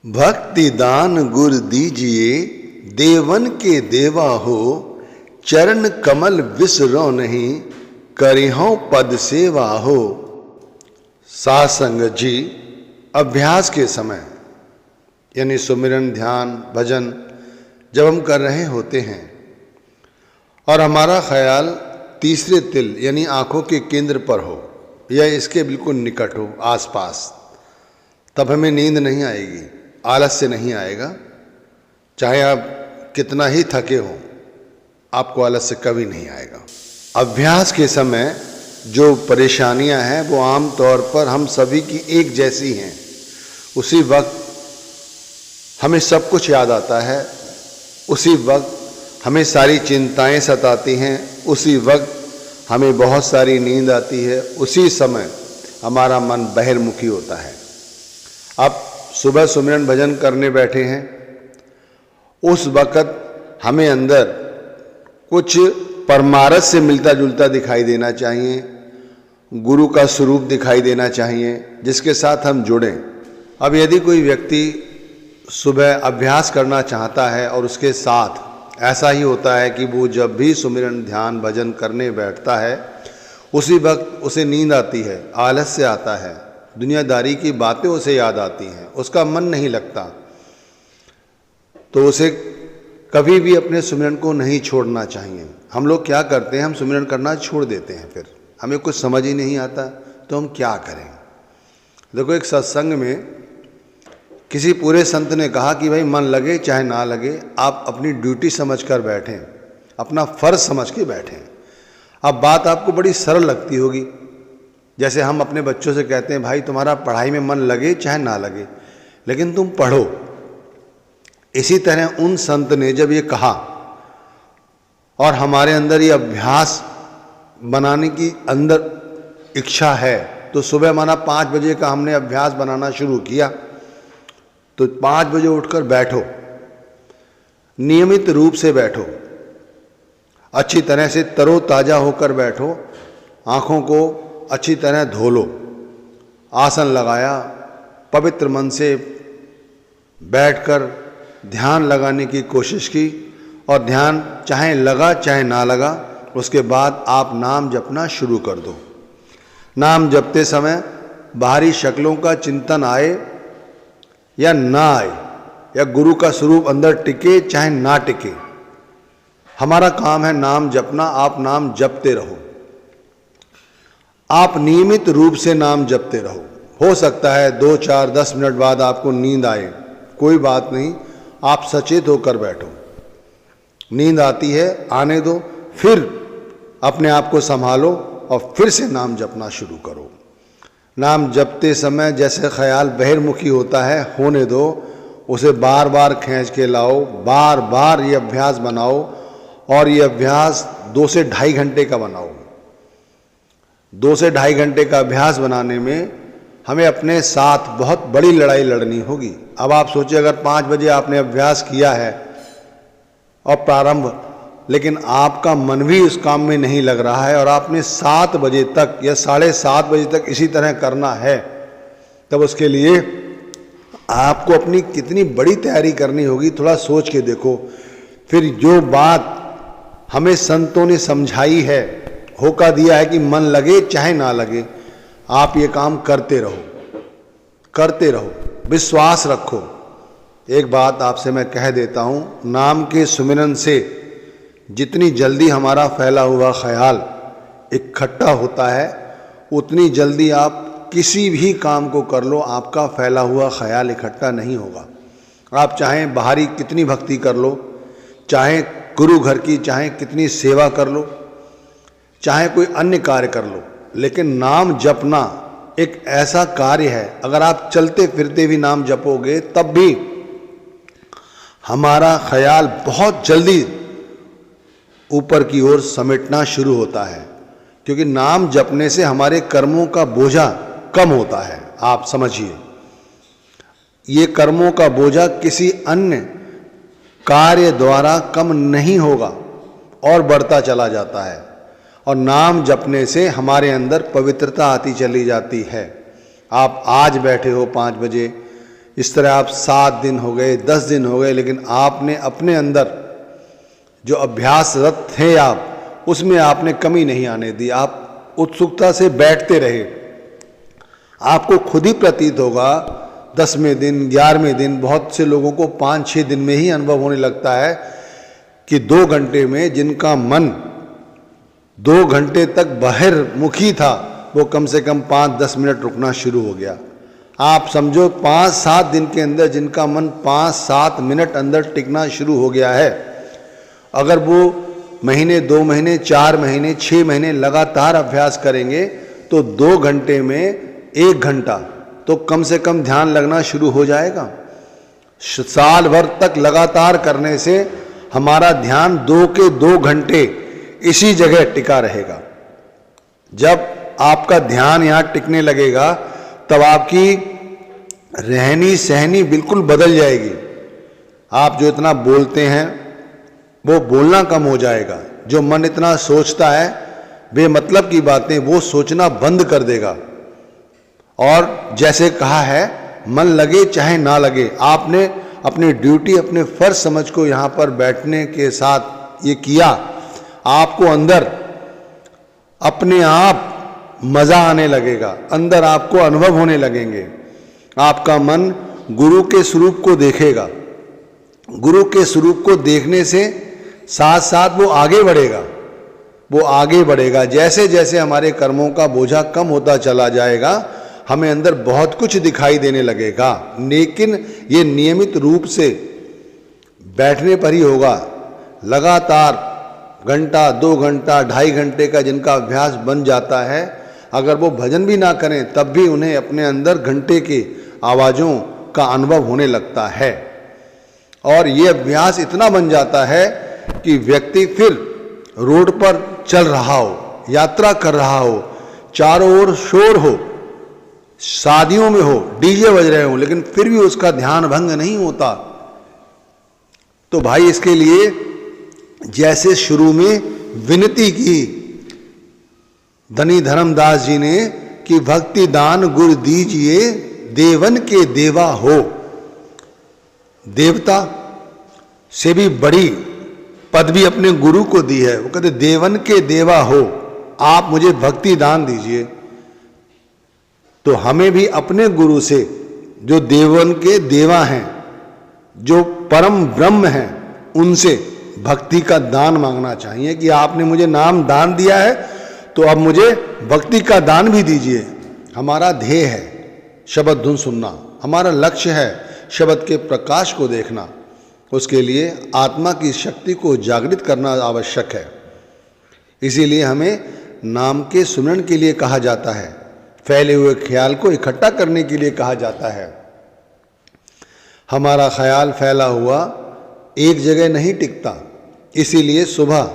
भक्ति दान गुर दीजिए, देवन के देवा हो। चरण कमल विसरो नहीं, करिहो पद सेवा हो। साध संगत जी, अभ्यास के समय यानी सुमिरन, ध्यान, भजन जब हम कर रहे होते हैं और हमारा ख्याल तीसरे तिल यानी आंखों के केंद्र पर हो या इसके बिल्कुल निकट हो, आसपास, तब हमें नींद नहीं आएगी, आलस्य नहीं आएगा। चाहे आप कितना ही थके हों, आपको आलस्य कभी नहीं आएगा। अभ्यास के समय जो परेशानियां हैं वो आम तौर पर हम सभी की एक जैसी हैं। उसी वक्त हमें सब कुछ याद आता है, उसी वक्त हमें सारी चिंताएं सताती हैं, उसी वक्त हमें बहुत सारी नींद आती है, उसी समय हमारा मन बहिर्मुखी होता है। अब सुबह सुमिरन भजन करने बैठे हैं, उस वक़्त हमें अंदर कुछ परमारथ से मिलता जुलता दिखाई देना चाहिए, गुरु का स्वरूप दिखाई देना चाहिए जिसके साथ हम जुड़ें। अब यदि कोई व्यक्ति सुबह अभ्यास करना चाहता है और उसके साथ ऐसा ही होता है कि वो जब भी सुमिरन, ध्यान, भजन करने बैठता है उसी वक्त उसे नींद आती है, आलस्य आता है, दुनियादारी की बातें उसे याद आती हैं, उसका मन नहीं लगता, तो उसे कभी भी अपने सुमिरन को नहीं छोड़ना चाहिए। हम लोग क्या करते हैं, हम सुमिरन करना छोड़ देते हैं, फिर हमें कुछ समझ ही नहीं आता तो हम क्या करें। देखो, एक सत्संग में किसी पूरे संत ने कहा कि भाई मन लगे चाहे ना लगे, आप अपनी ड्यूटी समझकर बैठें, अपना फर्ज समझ के बैठें। अब बात आपको बड़ी सरल लगती होगी, जैसे हम अपने बच्चों से कहते हैं भाई तुम्हारा पढ़ाई में मन लगे चाहे ना लगे, लेकिन तुम पढ़ो। इसी तरह उन संत ने जब ये कहा और हमारे अंदर ये अभ्यास बनाने की अंदर इच्छा है, तो सुबह माना 5 बजे का हमने अभ्यास बनाना शुरू किया, तो 5 बजे उठकर बैठो, नियमित रूप से बैठो, अच्छी तरह से तरोताजा होकर बैठो, आँखों को अच्छी तरह धो लो, आसन लगाया, पवित्र मन से बैठकर ध्यान लगाने की कोशिश की और ध्यान चाहे लगा चाहे ना लगा, उसके बाद आप नाम जपना शुरू कर दो। नाम जपते समय बाहरी शक्लों का चिंतन आए या ना आए, या गुरु का स्वरूप अंदर टिके चाहे ना टिके, हमारा काम है नाम जपना। आप नाम जपते रहो, आप नियमित रूप से नाम जपते रहो। हो सकता है 2, 4, 10 मिनट बाद आपको नींद आए, कोई बात नहीं, आप सचेत होकर बैठो। नींद आती है, आने दो, फिर अपने आप को संभालो और फिर से नाम जपना शुरू करो। नाम जपते समय जैसे ख्याल बहिर्मुखी होता है, होने दो, उसे बार बार खींच के लाओ, बार बार ये अभ्यास बनाओ और ये अभ्यास 2 से ढाई घंटे का बनाओ। 2 से ढाई घंटे का अभ्यास बनाने में हमें अपने साथ बहुत बड़ी लड़ाई लड़नी होगी। अब आप सोचिए, अगर 5 बजे आपने अभ्यास किया है और प्रारंभ, लेकिन आपका मन भी उस काम में नहीं लग रहा है और आपने 7 बजे तक या 7:30 बजे तक इसी तरह करना है, तब उसके लिए आपको अपनी कितनी बड़ी तैयारी करनी होगी, थोड़ा सोच के देखो। फिर जो बात हमें संतों ने समझाई है, होका दिया है कि मन लगे चाहे ना लगे, आप ये काम करते रहो, करते रहो, विश्वास रखो। एक बात आपसे मैं कह देता हूँ, नाम के सुमिरन से जितनी जल्दी हमारा फैला हुआ ख्याल इकट्ठा होता है, उतनी जल्दी आप किसी भी काम को कर लो, आपका फैला हुआ ख्याल इकट्ठा नहीं होगा। आप चाहे बाहरी कितनी भक्ति कर लो, चाहे गुरु घर की चाहे कितनी सेवा कर लो, चाहे कोई अन्य कार्य कर लो, लेकिन नाम जपना एक ऐसा कार्य है, अगर आप चलते फिरते भी नाम जपोगे तब भी हमारा ख्याल बहुत जल्दी ऊपर की ओर समेटना शुरू होता है, क्योंकि नाम जपने से हमारे कर्मों का बोझा कम होता है। आप समझिए, ये कर्मों का बोझा किसी अन्य कार्य द्वारा कम नहीं होगा और बढ़ता चला जाता है। और नाम जपने से हमारे अंदर पवित्रता आती चली जाती है। आप आज बैठे हो 5 बजे इस तरह आप 7 दिन हो गए, 10 दिन हो गए, लेकिन आपने अपने अंदर जो अभ्यासरत थे आप, उसमें आपने कमी नहीं आने दी। आप उत्सुकता से बैठते रहे। आपको खुद ही प्रतीत होगा 10वें दिन, 11वें दिन, बहुत से लोगों को 5-6 दिन में ही अनुभव होने लगता है कि 2 घंटे में जिनका मन 2 घंटे तक बहिर्मुखी था, वो कम से कम 5-10 मिनट रुकना शुरू हो गया। आप समझो 5-7 दिन के अंदर जिनका मन 5-7 मिनट अंदर टिकना शुरू हो गया है, अगर वो महीने, 2 महीने, 4 महीने, 6 महीने लगातार अभ्यास करेंगे तो 2 घंटे में 1 घंटा तो कम से कम ध्यान लगना शुरू हो जाएगा। साल भर तक लगातार करने से हमारा ध्यान 2 के 2 घंटे इसी जगह टिका रहेगा। जब आपका ध्यान यहाँ टिकने लगेगा तब आपकी रहनी सहनी बिल्कुल बदल जाएगी। आप जो इतना बोलते हैं वो बोलना कम हो जाएगा। जो मन इतना सोचता है बेमतलब की बातें, वो सोचना बंद कर देगा। और जैसे कहा है, मन लगे चाहे ना लगे, आपने अपनी ड्यूटी, अपने फर्ज समझ को यहाँ पर बैठने के साथ ये किया, आपको अंदर अपने आप मजा आने लगेगा, अंदर आपको अनुभव होने लगेंगे। आपका मन गुरु के स्वरूप को देखेगा। गुरु के स्वरूप को देखने से साथ साथ वो आगे बढ़ेगा। वो आगे बढ़ेगा। जैसे जैसे हमारे कर्मों का बोझा कम होता चला जाएगा, हमें अंदर बहुत कुछ दिखाई देने लगेगा। लेकिन ये नियमित रूप से बैठने पर ही होगा। लगातार घंटा, 2 घंटा, 2.5 घंटे का जिनका अभ्यास बन जाता है, अगर वो भजन भी ना करें तब भी उन्हें अपने अंदर घंटे की आवाज़ों का अनुभव होने लगता है। और ये अभ्यास इतना बन जाता है कि व्यक्ति फिर रोड पर चल रहा हो, यात्रा कर रहा हो, चारों ओर शोर हो, शादियों में हो, डीजे बज रहे हो, लेकिन फिर भी उसका ध्यान भंग नहीं होता। तो भाई इसके लिए जैसे शुरू में विनती की धनी धर्मदास जी ने कि भक्ति दान गुरु दीजिए, देवन के देवा हो। देवता से भी बड़ी पदवी अपने गुरु को दी है। वो कहते देवन के देवा हो, आप मुझे भक्ति दान दीजिए। तो हमें भी अपने गुरु से, जो देवन के देवा हैं, जो परम ब्रह्म हैं, उनसे भक्ति का दान मांगना चाहिए कि आपने मुझे नाम दान दिया है तो अब मुझे भक्ति का दान भी दीजिए। हमारा ध्येय है शब्द धुन सुनना, हमारा लक्ष्य है शब्द के प्रकाश को देखना। उसके लिए आत्मा की शक्ति को जागृत करना आवश्यक है। इसीलिए हमें नाम के सुमरण के लिए कहा जाता है, फैले हुए ख्याल को इकट्ठा करने के लिए कहा जाता है। हमारा ख्याल फैला हुआ एक जगह नहीं टिकता, इसीलिए सुबह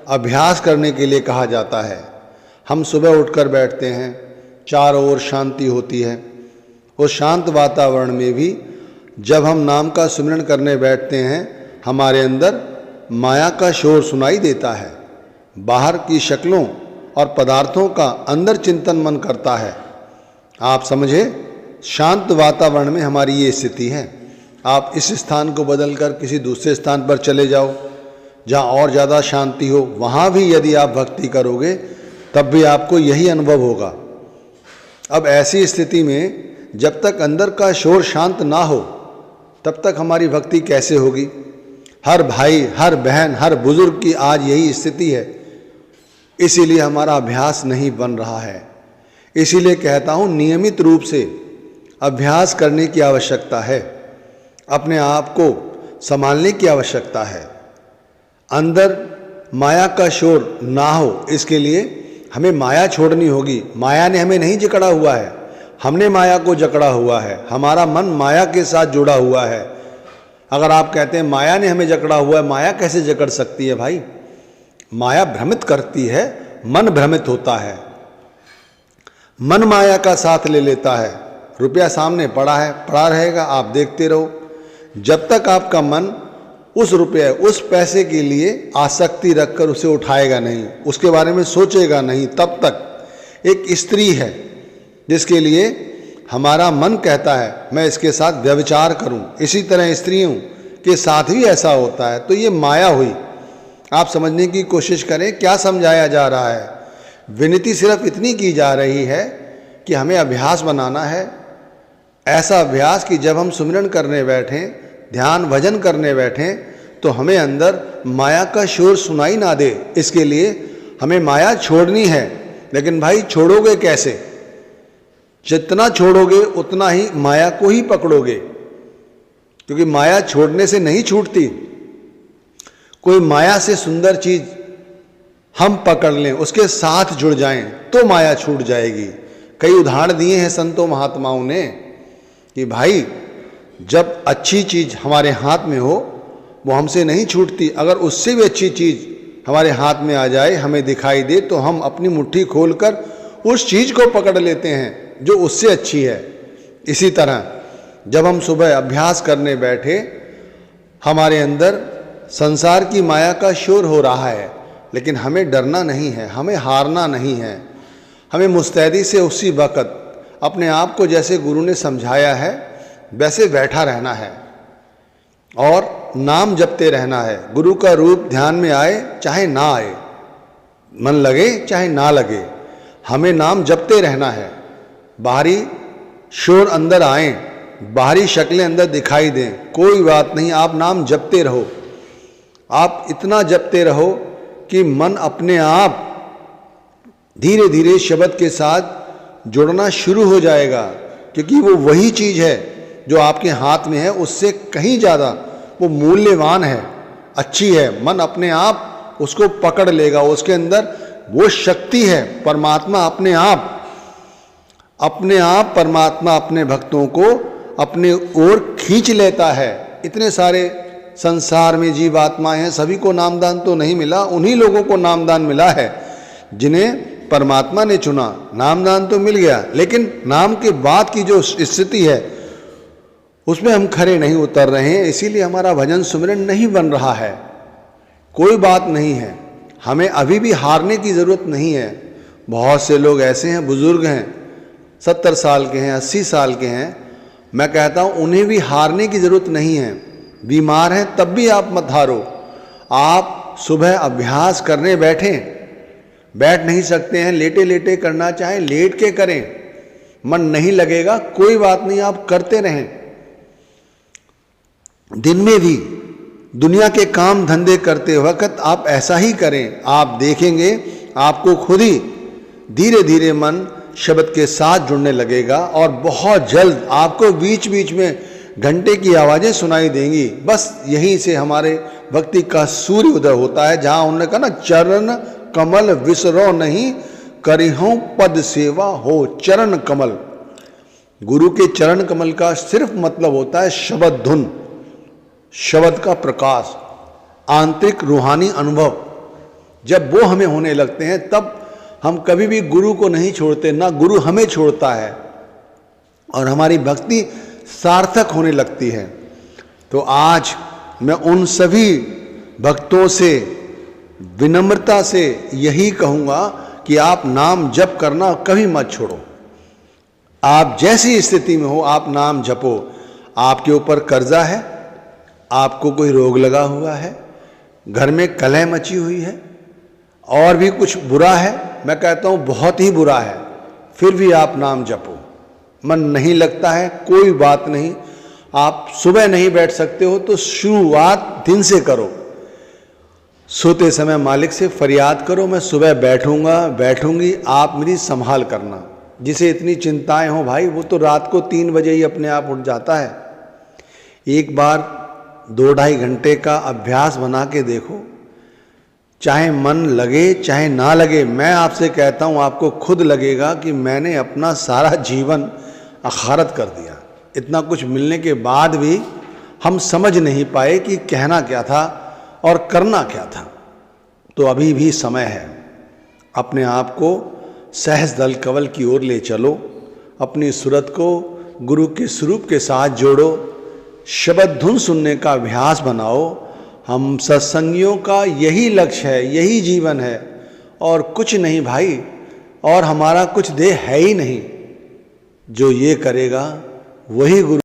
अभ्यास करने के लिए कहा जाता है। हम सुबह उठकर बैठते हैं, चारों ओर शांति होती है। उस शांत वातावरण में भी जब हम नाम का सुमिरन करने बैठते हैं, हमारे अंदर माया का शोर सुनाई देता है। बाहर की शक्लों और पदार्थों का अंदर चिंतन मन करता है। आप समझे, शांत वातावरण में हमारी ये स्थिति है। आप इस स्थान को बदलकर किसी दूसरे स्थान पर चले जाओ जहाँ और ज़्यादा शांति हो, वहाँ भी यदि आप भक्ति करोगे तब भी आपको यही अनुभव होगा। अब ऐसी स्थिति में जब तक अंदर का शोर शांत ना हो तब तक हमारी भक्ति कैसे होगी। हर भाई, हर बहन, हर बुजुर्ग की आज यही स्थिति है। इसीलिए हमारा अभ्यास नहीं बन रहा है। इसीलिए कहता हूँ नियमित रूप से अभ्यास करने की आवश्यकता है। अपने आप को संभालने की आवश्यकता है। अंदर माया का शोर ना हो, इसके लिए हमें माया छोड़नी होगी। माया ने हमें नहीं जकड़ा हुआ है, हमने माया को जकड़ा हुआ है। हमारा मन माया के साथ जुड़ा हुआ है। अगर आप कहते हैं माया ने हमें जकड़ा हुआ है, माया कैसे जकड़ सकती है भाई? माया भ्रमित करती है, मन भ्रमित होता है। मन माया का साथ ले लेता है। रुपया सामने पड़ा है, पड़ा रहेगा, आप देखते रहो। जब तक आपका मन उस रुपये, उस पैसे के लिए आसक्ति रखकर उसे उठाएगा नहीं, उसके बारे में सोचेगा नहीं, तब तक एक स्त्री है जिसके लिए हमारा मन कहता है मैं इसके साथ व्यभिचार करूं। इसी तरह स्त्रियों के साथ भी ऐसा होता है। तो ये माया हुई। आप समझने की कोशिश करें क्या समझाया जा रहा है। विनती सिर्फ इतनी की जा रही है कि हमें अभ्यास बनाना है, ऐसा अभ्यास कि जब हम सुमिरन करने बैठें, ध्यान भजन करने बैठें, तो हमें अंदर माया का शोर सुनाई ना दे। इसके लिए हमें माया छोड़नी है। लेकिन भाई छोड़ोगे कैसे? जितना छोड़ोगे उतना ही माया को ही पकड़ोगे, क्योंकि माया छोड़ने से नहीं छूटती। कोई माया से सुंदर चीज हम पकड़ लें, उसके साथ जुड़ जाएं, तो माया छूट जाएगी। कई उदाहरण दिए हैं संतों महात्माओं ने कि भाई जब अच्छी चीज हमारे हाथ में हो वो हमसे नहीं छूटती। अगर उससे भी अच्छी चीज हमारे हाथ में आ जाए, हमें दिखाई दे, तो हम अपनी मुट्ठी खोलकर उस चीज को पकड़ लेते हैं जो उससे अच्छी है। इसी तरह जब हम सुबह अभ्यास करने बैठे, हमारे अंदर संसार की माया का शोर हो रहा है, लेकिन हमें डरना नहीं है, हमें हारना नहीं है। हमें मुस्तैदी से उसी वक्त अपने आप को जैसे गुरु ने समझाया है वैसे बैठा रहना है और नाम जपते रहना है। गुरु का रूप ध्यान में आए चाहे ना आए, मन लगे चाहे ना लगे, हमें नाम जपते रहना है। बाहरी शोर अंदर आए, बाहरी शक्लें अंदर दिखाई दें, कोई बात नहीं, आप नाम जपते रहो। आप इतना जपते रहो कि मन अपने आप धीरे धीरे शब्द के साथ जुड़ना शुरू हो जाएगा, क्योंकि वो वही चीज है जो आपके हाथ में है, उससे कहीं ज़्यादा वो मूल्यवान है, अच्छी है। मन अपने आप उसको पकड़ लेगा। उसके अंदर वो शक्ति है। परमात्मा अपने आप परमात्मा अपने भक्तों को अपने ओर खींच लेता है। इतने सारे संसार में जीव आत्माएं हैं, सभी को नामदान तो नहीं मिला, उन्हीं लोगों को नामदान मिला है जिन्हें परमात्मा ने चुना। नामदान तो मिल गया, लेकिन नाम के बाद की जो स्थिति है उसमें हम खरे नहीं उतर रहे हैं, इसीलिए हमारा भजन सुमिरन नहीं बन रहा है। कोई बात नहीं है, हमें अभी भी हारने की ज़रूरत नहीं है। बहुत से लोग ऐसे हैं, बुजुर्ग हैं, 70 साल के हैं, 80 साल के हैं, मैं कहता हूँ उन्हें भी हारने की ज़रूरत नहीं है। बीमार हैं तब भी आप मत हारो। आप सुबह अभ्यास करने बैठ नहीं सकते हैं, लेटे लेटे करना चाहें लेट के करें। मन नहीं लगेगा कोई बात नहीं, आप करते रहें। दिन में भी दुनिया के काम धंधे करते वक्त आप ऐसा ही करें। आप देखेंगे आपको खुद ही धीरे धीरे मन शब्द के साथ जुड़ने लगेगा और बहुत जल्द आपको बीच बीच में घंटे की आवाज़ें सुनाई देंगी। बस यहीं से हमारे भक्ति का सूर्य उदय होता है, जहाँ उन्होंने कहा ना, चरण कमल विसरो नहीं, करिहूं पद सेवा हो चरण कमल। गुरु के चरण कमल का सिर्फ मतलब होता है शब्द धुन, शब्द का प्रकाश, आंतरिक रूहानी अनुभव। जब वो हमें होने लगते हैं तब हम कभी भी गुरु को नहीं छोड़ते, ना गुरु हमें छोड़ता है, और हमारी भक्ति सार्थक होने लगती है। तो आज मैं उन सभी भक्तों से विनम्रता से यही कहूँगा कि आप नाम जप करना कभी मत छोड़ो। आप जैसी स्थिति में हो आप नाम जपो। आपके ऊपर कर्जा है, आपको कोई रोग लगा हुआ है, घर में कलह मची हुई है, और भी कुछ बुरा है, मैं कहता हूँ बहुत ही बुरा है, फिर भी आप नाम जपो। मन नहीं लगता है कोई बात नहीं, आप सुबह नहीं बैठ सकते हो तो शुरुआत दिन से करो। सोते समय मालिक से फरियाद करो, मैं सुबह बैठूंगी, आप मेरी संभाल करना। जिसे इतनी चिंताएं हो भाई, वो तो रात को 3 बजे ही अपने आप उठ जाता है। एक बार 2-2.5 घंटे का अभ्यास बना के देखो, चाहे मन लगे चाहे ना लगे। मैं आपसे कहता हूँ आपको खुद लगेगा कि मैंने अपना सारा जीवन अखारत कर दिया। इतना कुछ मिलने के बाद भी हम समझ नहीं पाए कि कहना क्या था और करना क्या था। तो अभी भी समय है, अपने आप को सहज दल कवल की ओर ले चलो, अपनी सूरत को गुरु के स्वरूप के साथ जोड़ो, शब्द धुन सुनने का अभ्यास बनाओ। हम सत्संगियों का यही लक्ष्य है, यही जीवन है, और कुछ नहीं भाई, और हमारा कुछ देह है ही नहीं। जो ये करेगा वही गुरु